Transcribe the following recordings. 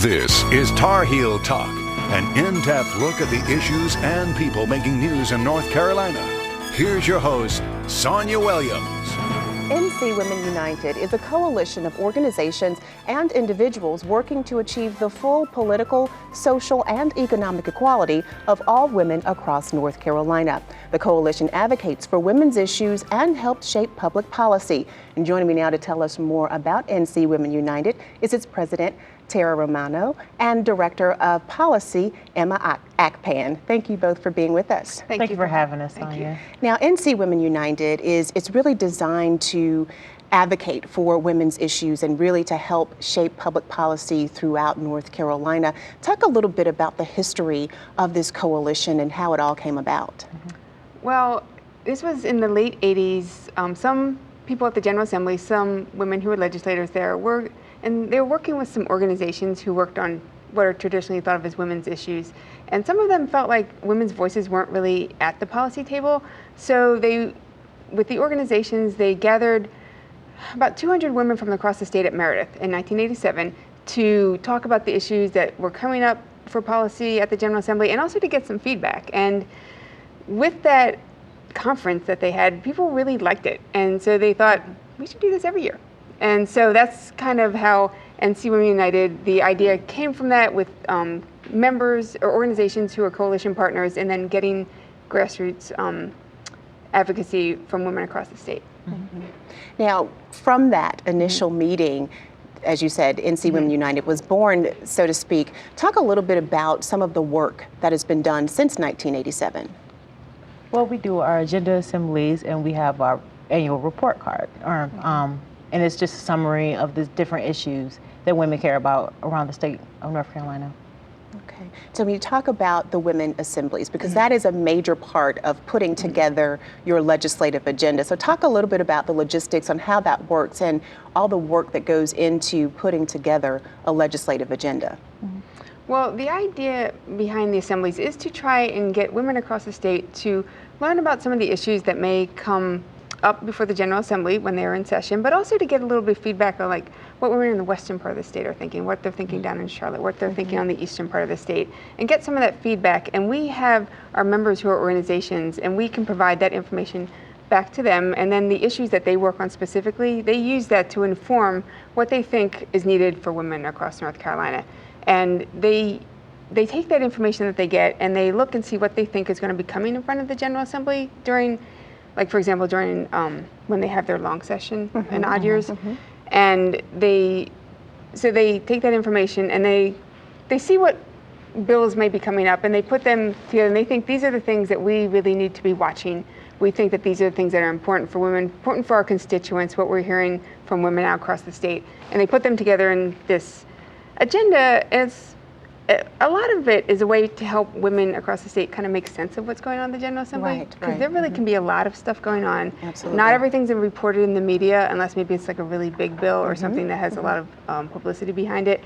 This is Tarheel Talk, an in-depth look at the issues and people making news in North Carolina. Here's your host, Sonia Williams. NC Women United is a coalition of organizations and individuals working to achieve the full political, social, and economic equality of all women across North Carolina. The coalition advocates for women's issues and helps shape public policy. And joining me now to tell us more about NC Women United is its president, Romano, and Director of Policy, Emma Akpan. Thank you both for being with us. Thank you for having us, Sonia. Now, NC Women United it's really designed to advocate for women's issues and really to help shape public policy throughout North Carolina. Talk a little bit about the history of this coalition and how it all came about. Well, this was in the late 80s. Some people at the General Assembly, some women who were legislators there, they were working with some organizations who worked on what are traditionally thought of as women's issues. And some of them felt like women's voices weren't really at the policy table. So with the organizations, they gathered about 200 women from across the state at Meredith in 1987 to talk about the issues that were coming up for policy at the General Assembly and also to get some feedback. And with that conference that they had, people really liked it. And so they thought, we should do this every year. And so that's kind of how NC Women United, the idea came from that with members or organizations who are coalition partners and then getting grassroots advocacy from women across the state. Mm-hmm. Now, from that initial meeting, as you said, NC Women United was born, so to speak. Talk a little bit about some of the work that has been done since 1987. Well, we do our agenda assemblies and we have our annual report card. And it's just a summary of the different issues that women care about around the state of North Carolina. Okay. So when you talk about the women assemblies, because that is a major part of putting together your legislative agenda. So talk a little bit about the logistics on how that works and all the work that goes into putting together a legislative agenda. Well, the idea behind the assemblies is to try and get women across the state to learn about some of the issues that may come up before the General Assembly when they're in session, but also to get a little bit of feedback on like what women in the western part of the state are thinking, what they're thinking down in Charlotte, what they're thinking on the eastern part of the state, and get some of that feedback. And we have our members who are organizations, and we can provide that information back to them, and then the issues that they work on specifically, they use that to inform what they think is needed for women across North Carolina. And they take that information that they get and they look and see what they think is going to be coming in front of the General Assembly during, like for example, during when they have their long session in odd years. And they take that information and they see what bills may be coming up and they put them together and they think these are the things that we really need to be watching. We think that these are the things that are important for women, important for our constituents, what we're hearing from women out across the state. And they put them together in this agenda. A lot of it is a way to help women across the state kind of make sense of what's going on in the General Assembly. Because there really can be a lot of stuff going on. Absolutely. Not everything's reported in the media unless maybe it's like a really big bill or something that has a lot of publicity behind it.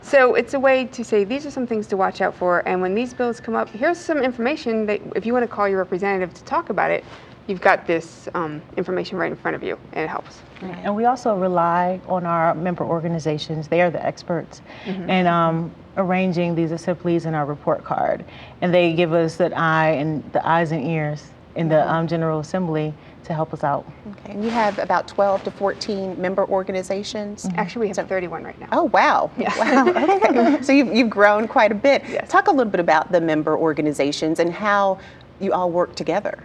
So it's a way to say these are some things to watch out for, and when these bills come up, here's some information that if you want to call your representative to talk about it, you've got this information right in front of you, and it helps. Right. And we also rely on our member organizations. They are the experts in arranging these assemblies in our report card. And they give us the eyes and ears in the General Assembly to help us out. Okay, and you have about 12 to 14 member organizations? Actually, we have 31 right now. Oh, wow. Yeah. Wow. Okay. So you've grown quite a bit. Yes. Talk a little bit about the member organizations and how you all work together.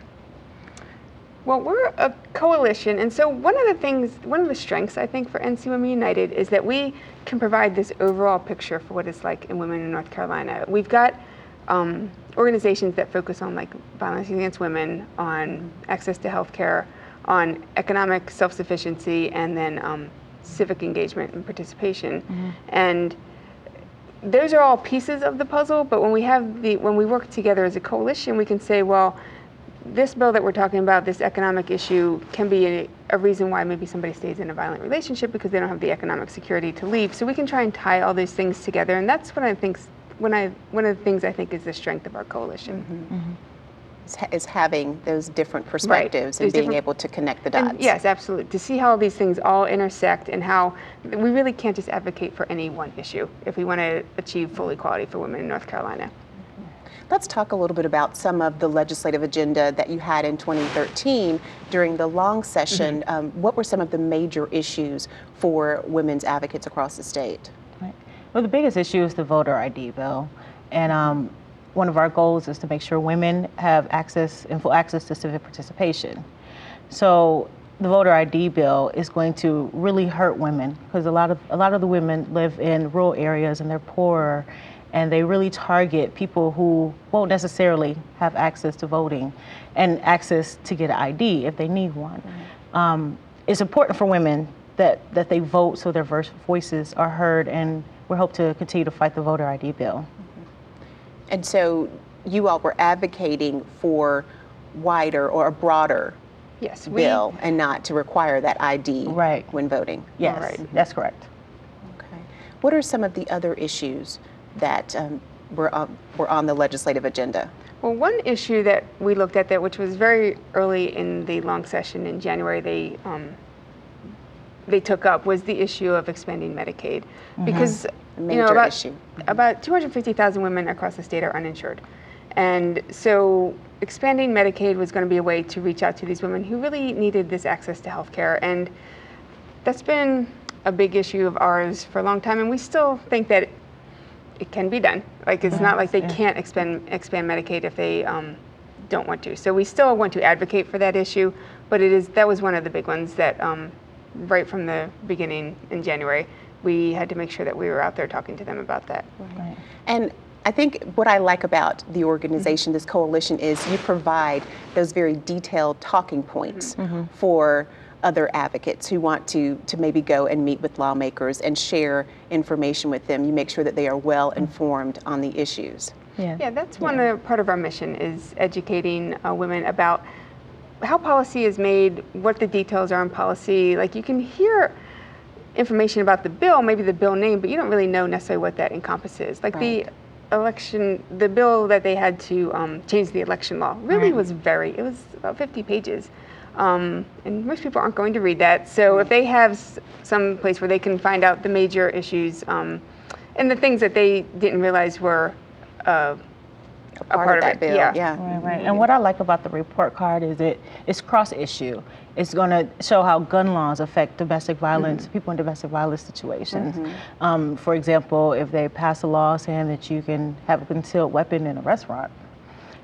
Well, we're a coalition, and so one of the strengths I think for NC Women United is that we can provide this overall picture for what it's like in women in North Carolina. We've got organizations that focus on like violence against women, on access to health care, on economic self-sufficiency, and then civic engagement and participation. And those are all pieces of the puzzle, but when we work together as a coalition, we can say, well, this bill that we're talking about, this economic issue, can be a reason why maybe somebody stays in a violent relationship because they don't have the economic security to leave. So we can try and tie all these things together, and that's what I think. One of the things I think is the strength of our coalition. is having those different perspectives and There's being different- able to connect the dots. And yes, absolutely. To see how these things all intersect and how we really can't just advocate for any one issue if we want to achieve full equality for women in North Carolina. Let's talk a little bit about some of the legislative agenda that you had in 2013 during the long session. What were some of the major issues for women's advocates across the state? Right. Well, the biggest issue is the voter ID bill. And one of our goals is to make sure women have access and full access to civic participation. So the voter ID bill is going to really hurt women because a lot of the women live in rural areas and they're poorer, and they really target people who won't necessarily have access to voting and access to get an ID if they need one. It's important for women that they vote so their voices are heard, and we hope to continue to fight the voter ID bill. And so you all were advocating for wider or a broader bill and not to require that ID when voting. Yes, that's correct. Okay. What are some of the other issues that were on the legislative agenda? Well, one issue that we looked at that, which was very early in the long session in January, they took up was the issue of expanding Medicaid, because about 250,000 women across the state are uninsured, and so expanding Medicaid was going to be a way to reach out to these women who really needed this access to health care, and that's been a big issue of ours for a long time, and we still think that it can be done. Like, it's not like they can't expand Medicaid if they don't want to. So we still want to advocate for that issue, but that was one of the big ones that right from the beginning in January, we had to make sure that we were out there talking to them about that. Right. And I think what I like about the organization, this coalition, is you provide those very detailed talking points for other advocates who want to maybe go and meet with lawmakers and share information with them. You make sure that they are well informed on the issues. Yeah, that's part of our mission, is educating women about how policy is made, what the details are in policy. Like, you can hear information about the bill, maybe the bill name, but you don't really know necessarily what that encompasses. Like the bill that they had to change the election law really was it was about 50 pages. And most people aren't going to read that. So if they have some place where they can find out the major issues and the things that they didn't realize were a part of that bill. Right. And what I like about the report card is it's cross-issue. It's going to show how gun laws affect domestic violence, people in domestic violence situations. For example, if they pass a law saying that you can have a concealed weapon in a restaurant,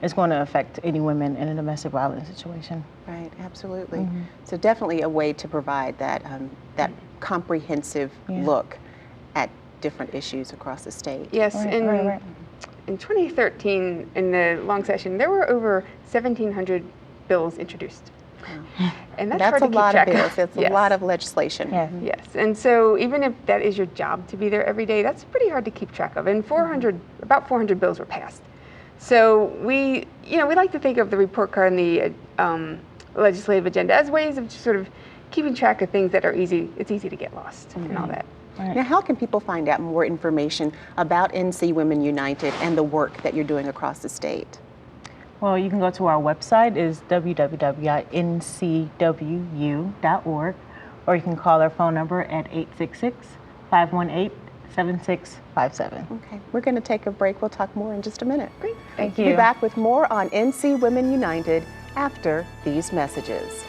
it's going to affect any women in a domestic violence situation. Right, absolutely. So definitely a way to provide that comprehensive look at different issues across the state. Yes, in 2013, in the long session, there were over 1,700 bills introduced. Wow. And that's a hard to keep lot track of bills. It's a lot of legislation. Yes, and so even if that is your job to be there every day, that's pretty hard to keep track of. And about 400 bills were passed. So we like to think of the report card and the legislative agenda as ways of just sort of keeping track of things that are easy. It's easy to get lost and all that. Right. Now, how can people find out more information about NC Women United and the work that you're doing across the state? Well, you can go to our website, is www.ncwu.org, or you can call our phone number at 866-518-7657. Okay, we're going to take a break. We'll talk more in just a minute. Great, thank you. We'll be back with more on NC Women United after these messages.